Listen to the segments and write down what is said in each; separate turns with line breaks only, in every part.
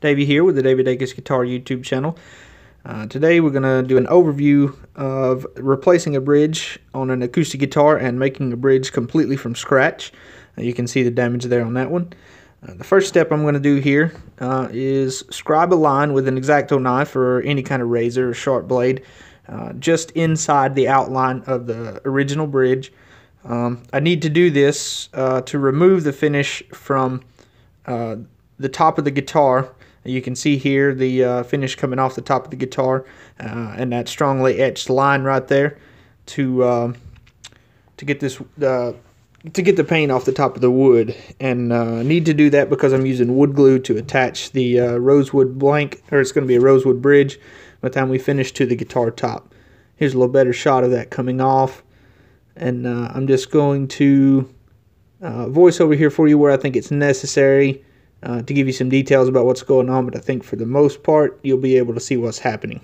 Davey here with the Davey Dacus Guitar YouTube channel. Today we're going to do an overview of replacing a bridge on an acoustic guitar and making a bridge completely from scratch. You can see the damage there on that one. The first step I'm going to do here is scribe a line with an X-Acto knife or any kind of razor or sharp blade just inside the outline of the original bridge. I need to do this to remove the finish from the top of the guitar. You can see here the finish coming off the top of the guitar and that strongly etched line right there to get this to get the paint off the top of the wood. And I need to do that because I'm using wood glue to attach the rosewood blank, or it's going to be a rosewood bridge by the time we finish, to the guitar top. Here's a little better shot of that coming off, and I'm just going to voice over here for you where I think it's necessary to give you some details about what's going on, but I think for the most part you'll be able to see what's happening.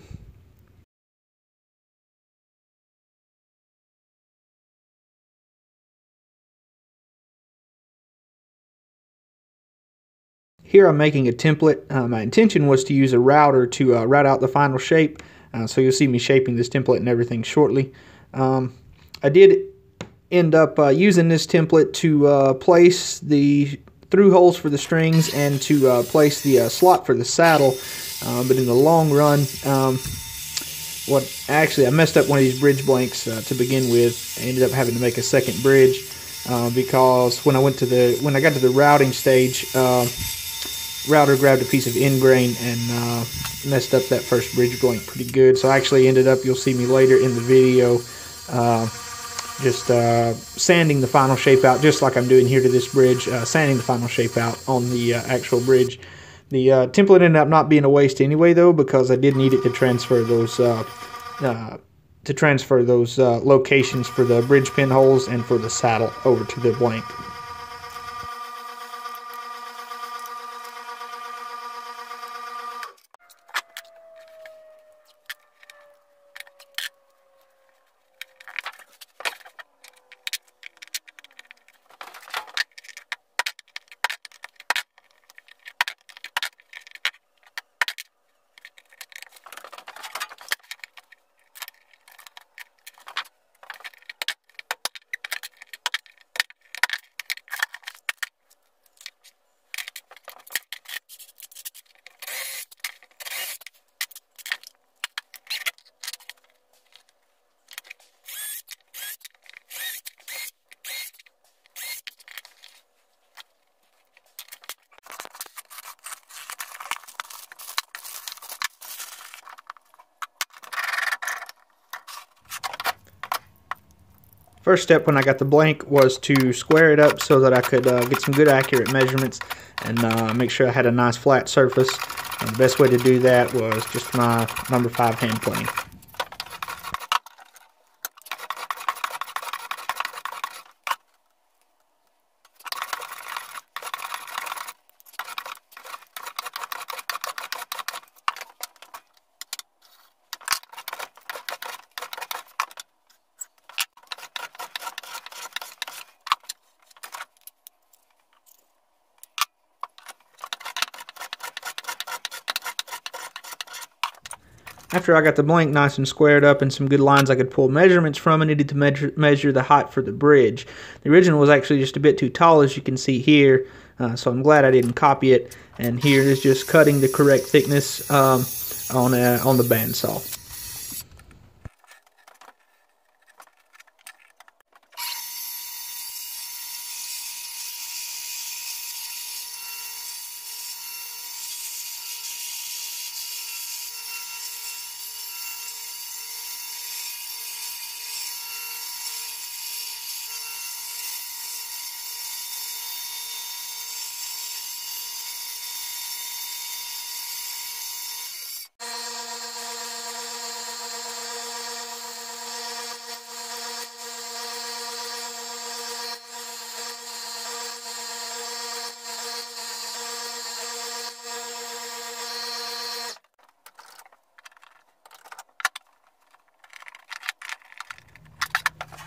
Here I'm making a template. My intention was to use a router to route out the final shape, so you'll see me shaping this template and everything shortly. I did end up using this template to place the through holes for the strings and to place the slot for the saddle, but in the long run, I messed up one of these bridge blanks to begin with. I ended up having to make a second bridge because when I got to the routing stage, router grabbed a piece of end grain and messed up that first bridge blank pretty good. So I actually ended up, you'll see me later in the video, just sanding the final shape out, just like I'm doing here to this bridge, sanding the final shape out on the actual bridge. The template ended up not being a waste anyway, though, because I did need it to transfer those locations for the bridge pin holes and for the saddle over to the blank. First step when I got the blank was to square it up so that I could get some good accurate measurements and make sure I had a nice flat surface. And the best way to do that was just my number 5 hand plane. After I got the blank nice and squared up and some good lines I could pull measurements from, I needed to measure the height for the bridge. The original was actually just a bit too tall, as you can see here, so I'm glad I didn't copy it. And here is just cutting the correct thickness on the bandsaw.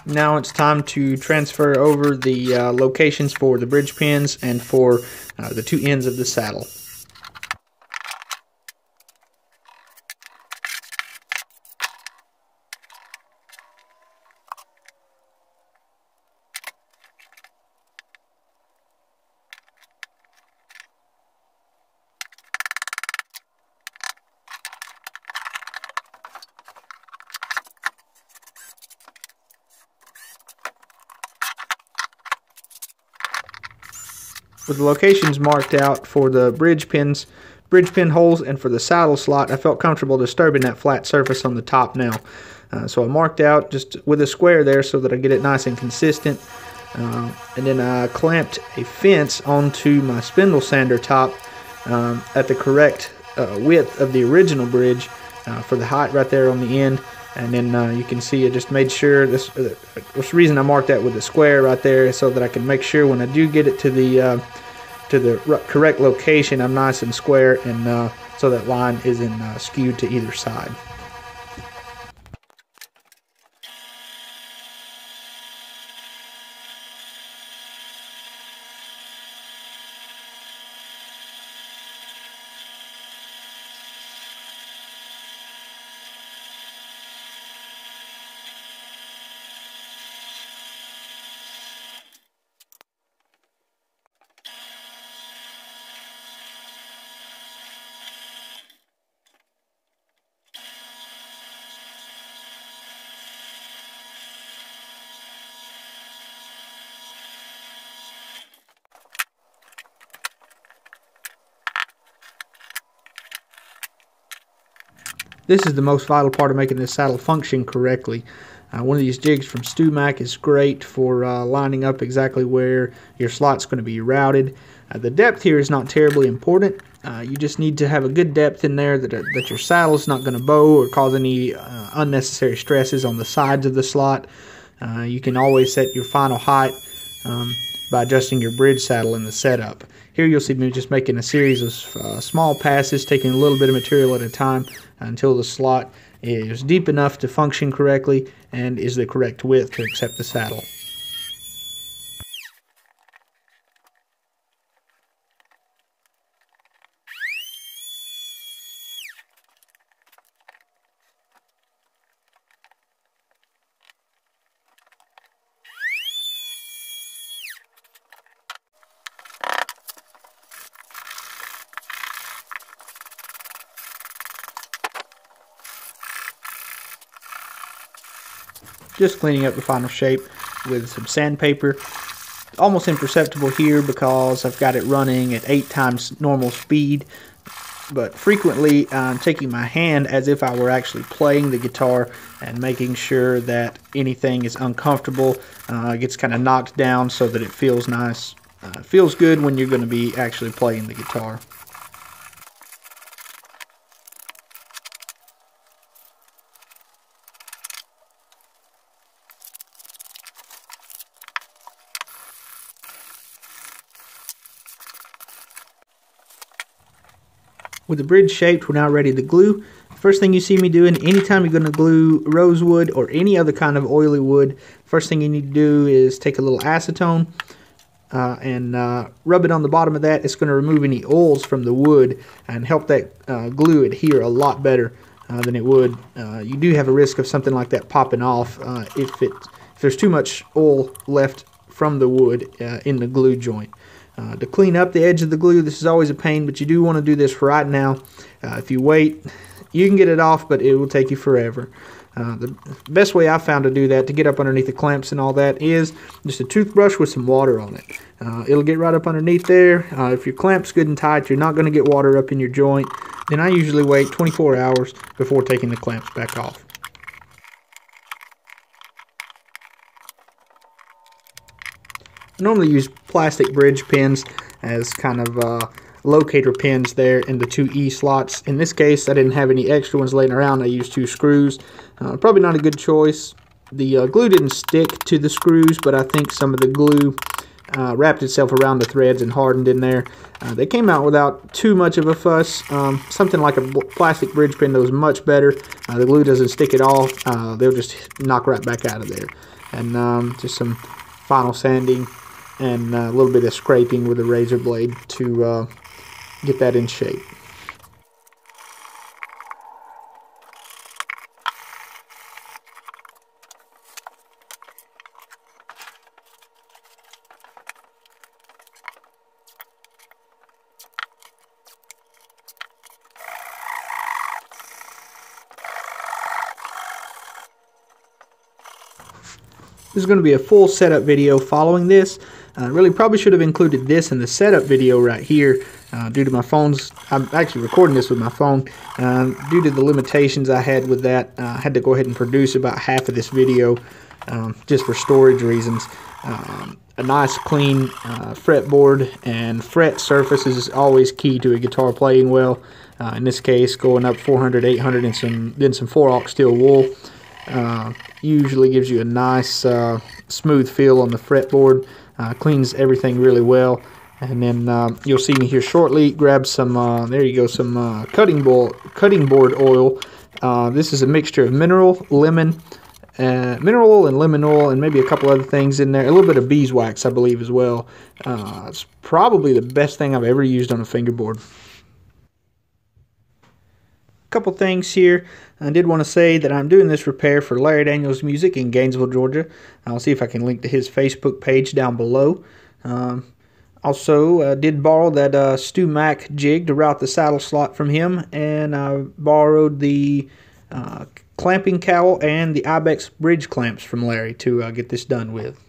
Now it's time to transfer over the locations for the bridge pins and for the two ends of the saddle. with the locations marked out for the bridge pin holes and for the saddle slot, I felt comfortable disturbing that flat surface on the top now. So I marked out just with a square there so that I get it nice and consistent. And then I clamped a fence onto my spindle sander top at the correct width of the original bridge for the height right there on the end. And then you can see I just made sure this reason I marked that with a square right there so that I can make sure when I do get it to the correct location, I'm nice and square, and so that line isn't skewed to either side. This is the most vital part of making this saddle function correctly. One of these jigs from StewMac is great for lining up exactly where your slot's going to be routed. The depth here is not terribly important. You just need to have a good depth in there that your saddle's not going to bow or cause any unnecessary stresses on the sides of the slot. You can always set your final height by adjusting your bridge saddle in the setup. Here you'll see me just making a series of small passes, taking a little bit of material at a time until the slot is deep enough to function correctly and is the correct width to accept the saddle. Just cleaning up the final shape with some sandpaper. Almost imperceptible here because I've got it running at 8 times normal speed, but frequently I'm taking my hand as if I were actually playing the guitar and making sure that anything is uncomfortable gets kind of knocked down so that it feels nice. Feels good when you're going to be actually playing the guitar. With the bridge shaped, we're now ready to glue. First thing you see me doing, anytime you're going to glue rosewood or any other kind of oily wood, first thing you need to do is take a little acetone and rub it on the bottom of that. It's going to remove any oils from the wood and help that glue adhere a lot better than it would. You do have a risk of something like that popping off if there's too much oil left from the wood in the glue joint. To clean up the edge of the glue, this is always a pain, but you do want to do this right now. If you wait, you can get it off, but it will take you forever. The best way I've found to do that, to get up underneath the clamps and all that, is just a toothbrush with some water on it. It'll get right up underneath there. If your clamp's good and tight, you're not going to get water up in your joint. Then I usually wait 24 hours before taking the clamps back off. I normally use plastic bridge pins as kind of locator pins there in the 2 E slots. In this case, I didn't have any extra ones laying around. I used 2 screws. Probably not a good choice. The glue didn't stick to the screws, but I think some of the glue wrapped itself around the threads and hardened in there. They came out without too much of a fuss. Something like a plastic bridge pin that was much better. The glue doesn't stick at all. They'll just knock right back out of there. And just some final sanding and a little bit of scraping with a razor blade to get that in shape. This is going to be a full setup video following this. Really probably should have included this in the setup video right here. Due to my phone's, I'm actually recording this with my phone. Due to the limitations I had with that, I had to go ahead and produce about half of this video just for storage reasons. A nice clean fretboard and fret surface is always key to a guitar playing well. In this case, going up 400, 800, and then some 4-aught steel wool usually gives you a nice smooth feel on the fretboard. Cleans everything really well. And then you'll see me here shortly grab some, there you go, some cutting board oil. This is a mixture of mineral oil and lemon oil, and maybe a couple other things in there. A little bit of beeswax, I believe, as well. It's probably the best thing I've ever used on a fingerboard. Couple things here. I did want to say that I'm doing this repair for Larry Daniels Music in Gainesville, Georgia. I'll see if I can link to his Facebook page down below. Also, did borrow that Stu Mac jig to route the saddle slot from him, and I borrowed the clamping cowl and the Ibex bridge clamps from Larry to get this done with.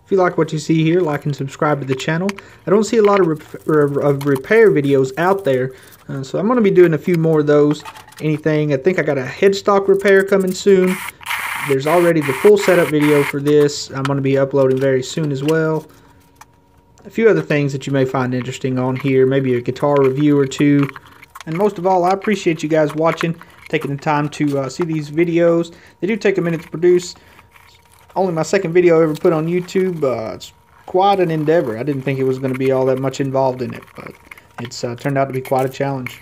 If you like what you see here, like and subscribe to the channel. I don't see a lot of repair videos out there, so I'm going to be doing a few more of those. I think I got a headstock repair coming soon. There's already the full setup video for this. I'm going to be uploading very soon as well. A few other things that you may find interesting on here, maybe a guitar review or two. And most of all, I appreciate you guys watching, taking the time to see these videos. They do take a minute to produce. Only my second video I ever put on YouTube. It's quite an endeavor. I didn't think it was going to be all that much involved in it, but it's turned out to be quite a challenge.